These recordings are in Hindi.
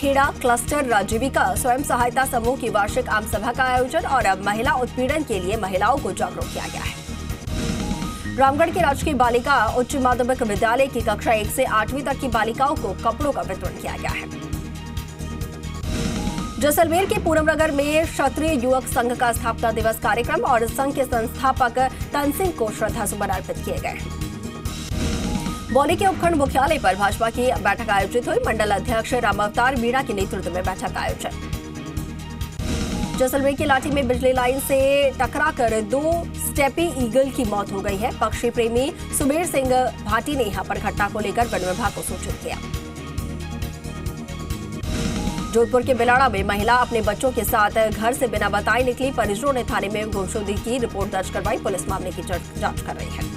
खेड़ा क्लस्टर जीविका स्वयं सहायता समूह की वार्षिक आम सभा का आयोजन और महिला उत्पीड़न के लिए महिलाओं को जागरूक किया गया है। रामगढ़ के राजकीय बालिका उच्च माध्यमिक विद्यालय की कक्षा 1 से 8वीं तक की बालिकाओं को कपड़ों का वितरण किया गया है। जैसलमेर के पूरमनगर में क्षत्रिय युवक संघ का स्थापना दिवस कार्यक्रम और संघ के संस्थापक तनसिंह को श्रद्धासुमन अर्पित किए गए। बौली के उपखंड मुख्यालय पर भाजपा की बैठक आयोजित हुई। मंडल अध्यक्ष रामावतार मीणा के नेतृत्व में बैठक आयोजन। जैसलमेर की लाठी में बिजली लाइन से टकराकर 2 स्टेपी ईगल की मौत हो गई है। पक्षी प्रेमी सुमेर सिंह भाटी ने यहां पर घटना को लेकर वन विभाग को सूचित किया। जोधपुर के बिलाड़ा में महिला अपने बच्चों के साथ घर से बिना बताए निकली। परिजनों ने थाने में गुमशुदगी की रिपोर्ट दर्ज करवाई। पुलिस मामले की जांच कर रही है।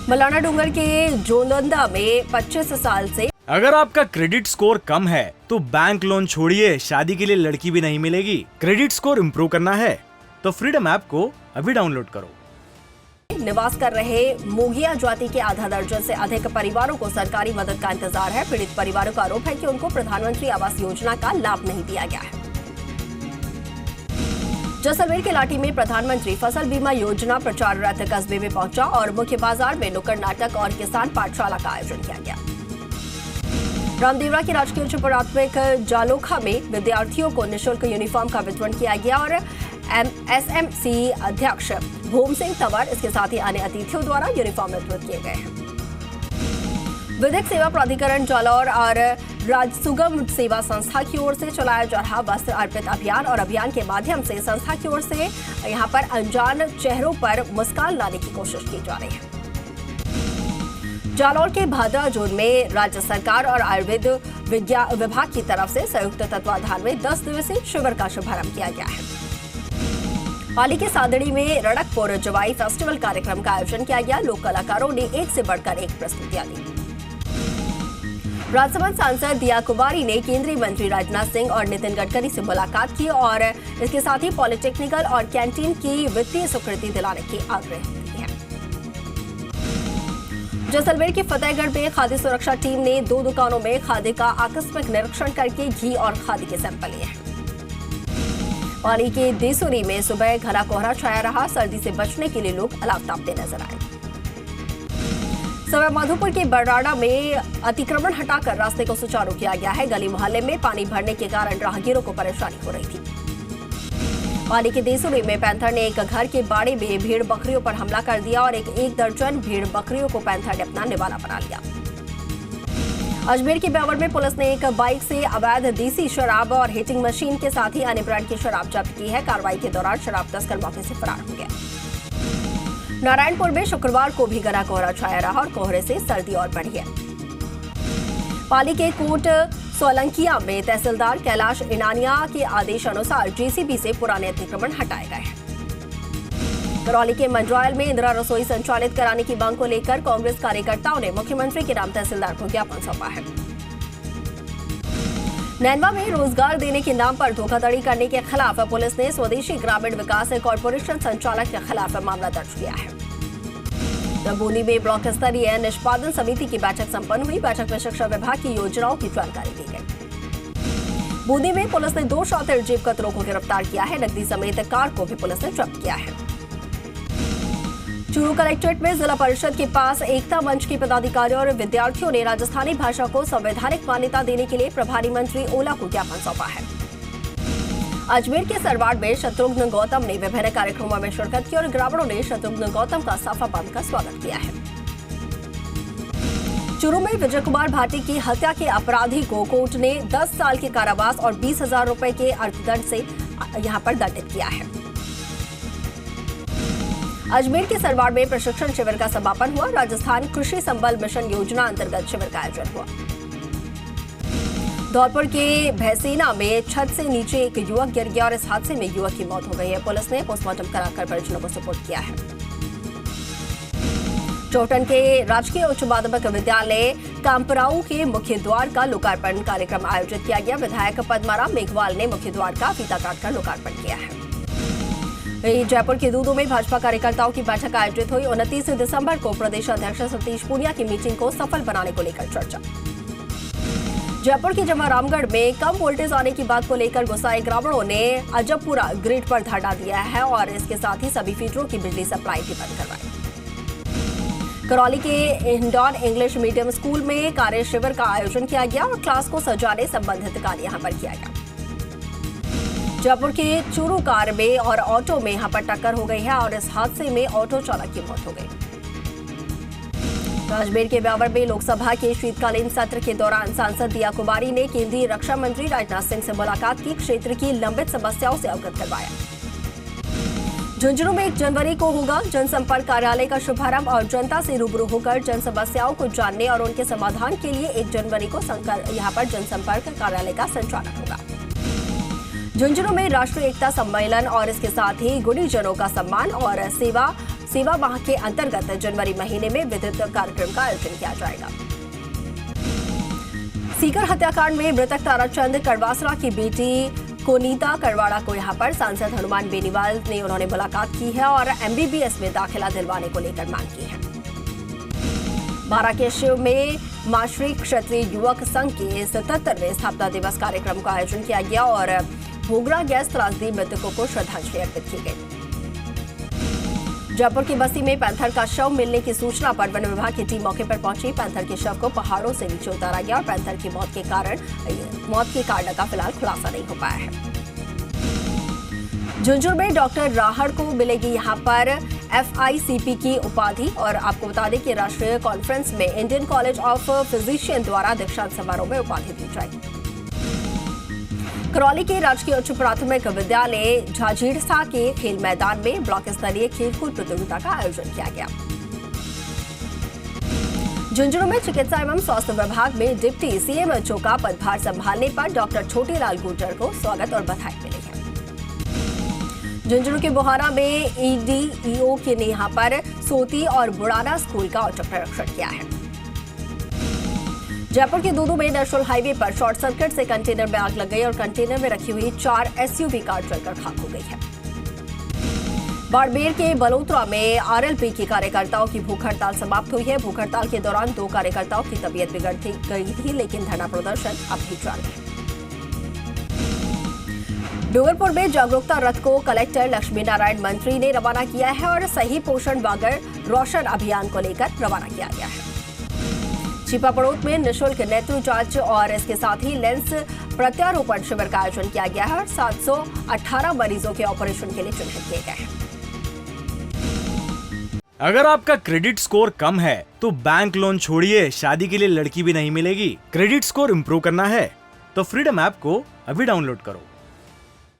मलाना डूंगर के जोलंदा में 25 साल से अगर आपका क्रेडिट स्कोर कम है तो बैंक लोन छोड़िए, शादी के लिए लड़की भी नहीं मिलेगी। क्रेडिट स्कोर इम्प्रूव करना है तो फ्रीडम ऐप को अभी डाउनलोड करो। निवास कर रहे मोगिया जाति के आधा दर्जन से अधिक परिवारों को सरकारी मदद का इंतजार है। पीड़ित परिवारों का आरोप है कि उनको प्रधानमंत्री आवास योजना का लाभ नहीं दिया गया है। जैसलमेर के लाठी में प्रधानमंत्री फसल बीमा योजना प्रचार रथ कस्बे में पहुंचा और मुख्य बाजार में नुक्कड़ नाटक और किसान पाठशाला का आयोजन किया गया। रामदेवरा की राजकीय उच्च प्राथमिक जालोखा में विद्यार्थियों को निःशुल्क यूनिफॉर्म का वितरण किया गया और एसएमसी अध्यक्ष भूम सिंह तंवर इसके साथ ही अन्य अतिथियों द्वारा यूनिफॉर्म वितरित किए गए हैं। विधिक सेवा प्राधिकरण जालौर और राजसुगम सेवा संस्था की ओर से चलाया जा रहा वस्त्र अर्पित अभियान और अभियान के माध्यम से संस्था की ओर से यहां पर अनजान चेहरों पर मुस्कान लाने की कोशिश की जा रही है। जालौर के भादरा जोन में राज्य सरकार और आयुर्वेद विभाग की तरफ से संयुक्त तत्वाधान में 10 दिवसीय शिविर का शुभारंभ किया गया है। पाली के सादड़ी में रड़कपुर जवाई फेस्टिवल कार्यक्रम का आयोजन किया गया। लोक कलाकारों ने एक से बढ़कर एक प्रस्तुतियां दी। राज्यसभा सांसद दिया कुमारी ने केंद्रीय मंत्री राजनाथ सिंह और नितिन गडकरी से मुलाकात की और इसके साथ ही पॉलिटेक्निकल और कैंटीन की वित्तीय स्वीकृति दिलाने की आग्रह किया। जैसलमेर की फतेहगढ़ में खाद्य सुरक्षा टीम ने 2 दुकानों में खाद्य का आकस्मिक निरीक्षण करके घी और खाद्य के सैंपल लिए हैं। पाली के देसुरी में सुबह घना कोहरा छाया रहा। सर्दी से बचने के लिए लोग अलाव तापते नजर आए। सवाई माधोपुर के बराड़ा में अतिक्रमण हटाकर रास्ते को सुचारू किया गया है। गली मोहल्ले में पानी भरने के कारण राहगीरों को परेशानी हो रही थी। पाली के देसुरी में पैंथर ने एक घर के बाड़े में भेड़ बकरियों पर हमला कर दिया और एक दर्जन भेड़ बकरियों को पैंथर ने अपना निवाला बना लिया। अजमेर के ब्यावर में पुलिस ने एक बाइक से अवैध देसी शराब और हिटिंग मशीन के साथ ही अन्य ब्रांड की शराब जब्त की है। कार्रवाई के दौरान शराब तस्कर मौके से फरार हो गया। नारायणपुर में शुक्रवार को भी घना कोहरा छाया रहा और कोहरे से सर्दी और बढ़ी है। पाली के कोट सोलंकिया में तहसीलदार कैलाश इनानिया के आदेश अनुसार जेसीबी से पुराने अतिक्रमण हटाए गए हैं। करौली के मंडरायल में इंदिरा रसोई संचालित कराने की मांग को लेकर कांग्रेस कार्यकर्ताओं ने मुख्यमंत्री के नाम तहसीलदार को ज्ञापन सौंपा है। नैनवा में रोजगार देने के नाम पर धोखाधड़ी करने के खिलाफ पुलिस ने स्वदेशी ग्रामीण विकास कॉर्पोरेशन संचालक के खिलाफ मामला दर्ज किया है। बूंदी में ब्लॉक स्तरीय निष्पादन समिति की बैठक संपन्न हुई। बैठक में शिक्षा विभाग की योजनाओं की जानकारी दी गई। बूंदी में पुलिस ने 2 शातिर जेब कतरों को गिरफ्तार किया है। नकदी समेत कार को भी पुलिस ने जब्त किया है। चूरू कलेक्ट्रेट में जिला परिषद के पास एकता मंच के पदाधिकारियों और विद्यार्थियों ने राजस्थानी भाषा को संवैधानिक मान्यता देने के लिए प्रभारी मंत्री ओला को ज्ञापन सौंपा है। अजमेर के सरवाड़ में शत्रुघ्न गौतम ने विभिन्न कार्यक्रमों में शिरकत की और ग्रामीणों ने शत्रुघ्न गौतम का साफा बंद का स्वागत किया है। चूरू में विजय कुमार भाटी की हत्या के अपराधी को कोर्ट ने 10 साल के कारावास और 20,000 रुपए के अर्थदंड से यहां पर दंडित किया है। अजमेर के सरवाड़ में प्रशिक्षण शिविर का समापन हुआ। राजस्थान कृषि संबल मिशन योजना अंतर्गत शिविर का आयोजन हुआ। धौलपुर के भैसेना में छत से नीचे एक युवक गिर गया और इस हादसे में युवक की मौत हो गई है। पुलिस ने पोस्टमार्टम कराकर परिजनों को सुपुर्द किया है। चौटन के राजकीय उच्च माध्यमिक विद्यालय कामपराऊ के मुख्य द्वार का लोकार्पण कार्यक्रम आयोजित किया गया। विधायक पद्माराम मेघवाल ने मुख्य द्वार का फीता काटकर लोकार्पण किया है। जयपुर के दूदू में भाजपा कार्यकर्ताओं की बैठक आयोजित हुई। 29 दिसंबर को प्रदेश अध्यक्ष सतीश पूनिया की मीटिंग को सफल बनाने को लेकर चर्चा। जयपुर के जमारामगढ़ में कम वोल्टेज आने की बात को लेकर गुस्साए ग्रामीणों ने अजबपुरा ग्रिड पर धरना दिया है और इसके साथ ही सभी फीडरों की बिजली सप्लाई भी बंद करवाई। करौली के इंडोर इंग्लिश मीडियम स्कूल में कार्य शिविर का आयोजन किया गया और क्लास को सजाने संबंधित कार्य यहां पर किया गया। जयपुर के चूरू कार में और ऑटो में यहां पर टक्कर हो गई है और इस हादसे में ऑटो चालक की मौत हो गई। अजमेर के ब्यावर में लोकसभा के शीतकालीन सत्र के दौरान सांसद दिया कुमारी ने केंद्रीय रक्षा मंत्री राजनाथ सिंह से मुलाकात की, क्षेत्र की लंबित समस्याओं से अवगत करवाया। झुंझुनू में 1 जनवरी को होगा जनसंपर्क कार्यालय का शुभारंभ और जनता से रूबरू होकर जन समस्याओं को जानने और उनके समाधान के लिए 1 जनवरी को यहां पर जनसंपर्क कार्यालय का संचालन होगा। झुंझुनू में राष्ट्रीय एकता सम्मेलन और इसके साथ ही गुणीजनों का सम्मान और सेवा माह के अंतर्गत जनवरी महीने में विद्युत कार्यक्रम का आयोजन किया जाएगा। सीकर हत्याकांड में मृतक ताराचंद कड़वासरा की बेटी कोनीता कड़वाड़ा को यहां पर सांसद हनुमान बेनीवाल ने उन्होंने मुलाकात की है और MBBS में दाखिला दिलवाने को लेकर मांग की है। बारा के शिव में माश्री क्षत्रिय युवक संघ के 77वें स्थापना दिवस कार्यक्रम का आयोजन किया गया और भोगरा गैस त्रासदी मृतकों को श्रद्धांजलि अर्पित की गई। जयपुर की बस्ती में पैंथर का शव मिलने की सूचना पर वन विभाग की टीम मौके पर पहुंची। पैंथर के शव को पहाड़ों से नीचे उतारा गया और पैंथर की मौत के कारण का फिलहाल खुलासा नहीं हो पाया है। झुंझुनू में डॉक्टर राहड़ को मिलेगी यहां पर FICP की उपाधि और आपको बता दें कि राष्ट्रीय कॉन्फ्रेंस में इंडियन कॉलेज ऑफ फिजिशियन द्वारा दीक्षांत समारोह में उपाधि दी जाएगी। करौली के राजकीय उच्च प्राथमिक विद्यालय झाझीड़सा के खेल मैदान में ब्लॉक स्तरीय खेलकूद प्रतियोगिता का आयोजन किया गया। झुंझुनू में चिकित्सा एवं स्वास्थ्य विभाग में डिप्टी CMHO का पदभार संभालने पर डॉक्टर छोटीलाल गुर्जर को स्वागत और बधाई मिली है। झुंझुनू के बोहारा में EDEO ने यहां पर सोती और बुढ़ाना स्कूल का औचक निरीक्षण किया है। जयपुर के दूदू में नेशनल हाईवे पर शॉर्ट सर्किट से कंटेनर में आग लग गई और कंटेनर में रखी हुई 4 SUV कार जलकर खाक हो गई है। बाड़मेर के बलोत्रा में RLP की कार्यकर्ताओं की भूख हड़ताल समाप्त हुई है। भूख हड़ताल के दौरान 2 कार्यकर्ताओं की तबीयत बिगड़ गई थी, लेकिन धरना प्रदर्शन अब भी जारी है। डूंगरपुर में जागरूकता रथ को कलेक्टर लक्ष्मी नारायण मंत्री ने रवाना किया है और सही पोषण बागर रोशन अभियान को लेकर रवाना किया गया है। छिपा पड़ोत में निःशुल्क नेत्र जांच और इसके साथ ही लेंस प्रत्यारोपण शिविर का आयोजन किया गया है और 718 मरीजों के ऑपरेशन के लिए चिन्हित किए गए हैं। अगर आपका क्रेडिट स्कोर कम है तो बैंक लोन छोड़िए, शादी के लिए लड़की भी नहीं मिलेगी। क्रेडिट स्कोर इम्प्रूव करना है तो फ्रीडम ऐप को अभी डाउनलोड करो।